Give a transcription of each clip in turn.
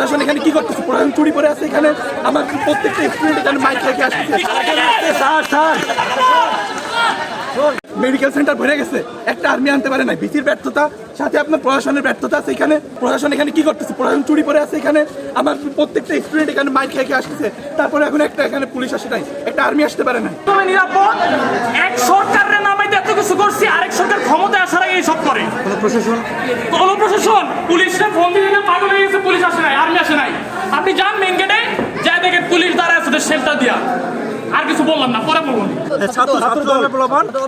প্রশাসন এখানে কি করতেছে? প্রশাসন চুরি করে আছে এখানে। আমার প্রত্যেকটা স্টুডেন্ট এখানে মাইক রেখে আসছে। মেডিকেল সেন্টার ভরে গেছে, একটা আর্মি আনতে পারে না। ভিসির ব্যর্থতা, সাথে আপনার প্রশাসনের ব্যর্থতা আছে এখানে। প্রশাসন এখানে কি করতেছে? প্রশাসন চুরি করে আছে এখানে। আমার প্রত্যেকটা স্টুডেন্ট এখানে মাইক রেখে আসতেছে। তারপরে এখন একটা এখানে পুলিশ আসে নাই, একটা আর্মি আসতে পারে না। নিরাপদ এক সরকারের নামে এত কিছু করছি, আরেক সরকার ক্ষমতায় আসার আগে এইসব করে। প্রশাসন পুলিশে ফোন দিয়ে পাগল হয়ে গেছে, পুলিশ আসে নাই, আর্মি আসে নাই। আপনি যান মেইন গেটে, যাই দেখেন পুলিশ দাঁড়ায় আছে শেল্টার দিয়া। আর কিছু বললাম না, পরে বলবো।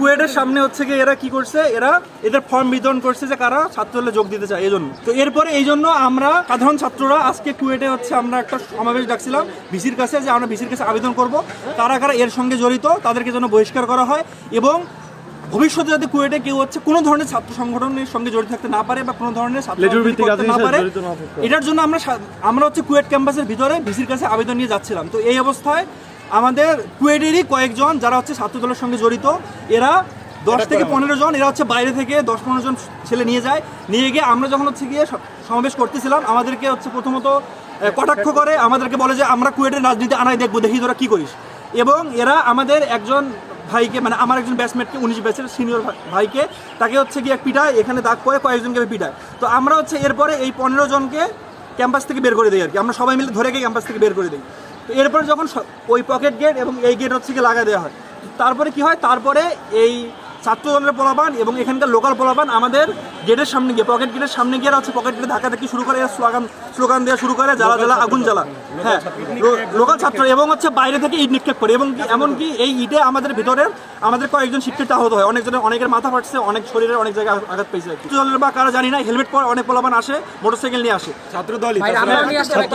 কুয়েটের সামনে হচ্ছে কি এরা কি করছে, এরা এদের ফর্ম বিতরণ করছে যে কারা ছাত্র দলে যোগ দিতে চায়। এই জন্য তো এরপরে এই জন্য আমরা সাধারণ ছাত্ররা আজকে কুয়েটে হচ্ছে আমরা একটা সমাবেশ ডাকছিলাম ভিসির কাছে, যে আমরা ভিসির কাছে আবেদন করব কারা কারা এর সঙ্গে জড়িত তাদেরকে যেন বহিষ্কার করা হয়, এবং ভবিষ্যতে যাতে কুয়েটে কেউ হচ্ছে কোনো ধরনের ছাত্র সংগঠনের সঙ্গে জড়িত থাকতে না পারে বা কোনো ধরনের ছাত্র করতে না পারে। এটার জন্য আমরা হচ্ছে কুয়েট ক্যাম্পাসের ভিতরে ভিসির কাছে আবেদন নিয়ে যাচ্ছিলাম। তো এই অবস্থায় আমাদের কুয়েটেরই কয়েকজন যারা হচ্ছে ছাত্র দলের সঙ্গে জড়িত, এরা 10 থেকে 15 জন, এরা হচ্ছে বাইরে থেকে 10-15 জন ছেলে নিয়ে যায়। নিয়ে গিয়ে আমরা যখন হচ্ছে গিয়ে সমাবেশ করতেছিলাম, আমাদেরকে হচ্ছে প্রথমত কটাক্ষ করে, আমাদেরকে বলে যে আমরা কুয়েটের রাজনীতি আনাই দেখবো, দেখি তোরা কী করিস। এবং এরা আমাদের একজন ভাইকে, মানে আমার একজন ব্যাচমেটকে, 19 ব্যাচের সিনিয়র ভাইকে, তাকে হচ্ছে গিয়ে পিটায়, এখানে দাগ পরে কয়েকজনকে পিটায়। তো আমরা হচ্ছে এরপরে এই 15 জনকে ক্যাম্পাস থেকে বের করে দিই আর কি, আমরা সবাই মিলে ধরে গিয়ে ক্যাম্পাস থেকে বের করে দিই। তো এরপরে যখন ওই পকেট গেট এবং এই গেট হচ্ছে গিয়ে লাগা দেওয়া হয়, তারপরে কি হয়, তারপরে এই ছাত্র দলের পোলাপান এবং এখানকার লোকাল পোলাপান আমাদের গেটের সামনে গিয়ে, পকেট গেটের সামনে গিয়ে হচ্ছে পকেট গেটে ধাক্কা ধাক্কি শুরু করে, স্লোগান দেওয়া শুরু করে, জ্বালা জ্বালা আগুন জ্বালা। হ্যাঁ, লোকাল ছাত্র, এবং হচ্ছে বাইরে থেকে ইট নিক্ষেপ করে, এবং এমনকি এই ইটে আমাদের কয়েকজন শিক্ষার্থী আহত হয়, অনেকের মাথা ফাটছে, অনেক শরীরের অনেক জায়গায় আঘাত পেয়েছে। ছাত্র দলের বা কারা জানি না, হেলমেট পরে অনেক পোলাপান আসে, মোটরসাইকেল নিয়ে আসে ছাত্র দল।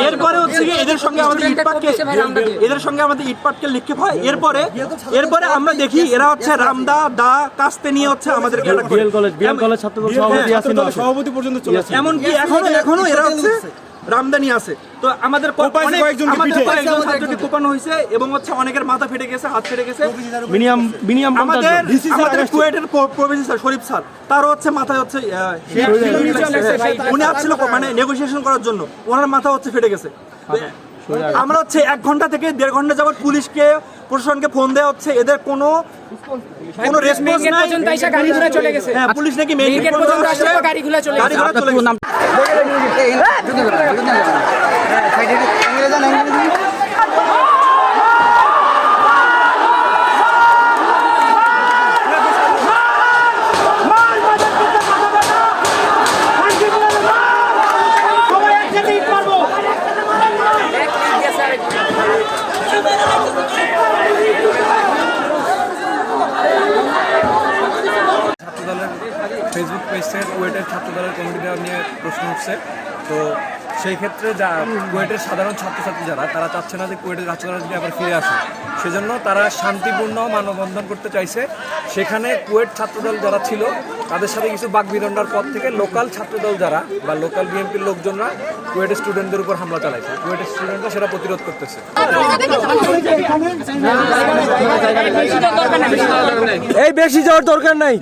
এরপরে হচ্ছে গিয়ে এদের সঙ্গে আমাদের ইট পাটকেল নিক্ষেপ হয়। এরপরে আমরা দেখি এরা হচ্ছে রামদা দা কাস্তে নিয়ে হচ্ছে আমাদেরকে সভাপতি পর্যন্ত চলে আসে, এমনকি এখনো এরা হচ্ছে রামদানি আছে। তো আমাদের ছাত্রকে কোপানো হয়েছে, এবং হচ্ছে অনেকের মাথা ফেটে গেছে, হাত ফেটে গেছে। আমাদের কুয়েটের প্রভিন্সি স্যার শরীফ স্যার, তারও হচ্ছে মাথায় হচ্ছে উনি আসছিল মানে নেগোসিয়েশন করার জন্য, ওনার মাথা হচ্ছে ফেটে গেছে। আমরা হচ্ছে 1 ঘন্টা থেকে 1.5 ঘন্টা যাবত পুলিশকে, প্রশাসনকে ফোন দেওয়া হচ্ছে, এদের কোনো রেসপন্স নাই। গাড়ি ঘোড়া চলে গেছে, হ্যাঁ পুলিশ নাকি মেইন গেট পর্যন্ত আসছে, গাড়ি ঘোড়া চলে গেছে। ফেসবুক পেজে কুয়েটের ছাত্রদলের কমিটিটা নিয়ে প্রশ্ন উঠছে। তো সেই ক্ষেত্রে কুয়েটের সাধারণ ছাত্রছাত্রী যারা, তারা চাচ্ছে না যে কুয়েটের ছাত্রদল যদি আবার ফিরে আসে, সেজন্য তারা শান্তিপূর্ণ মানববন্ধন করতে চাইছে। সেখানে কুয়েট ছাত্রদল যারা ছিল তাদের সাথে কিছু বাকবিতণ্ডার পর থেকে লোকাল ছাত্রদল যারা বা লোকাল বিএনপির লোকজনরা কুয়েটের স্টুডেন্টদের উপর হামলা চালাইছে। কুয়েটের স্টুডেন্টরা সেটা প্রতিরোধ করতেছে। এই বেশি যাওয়ার দরকার নাই।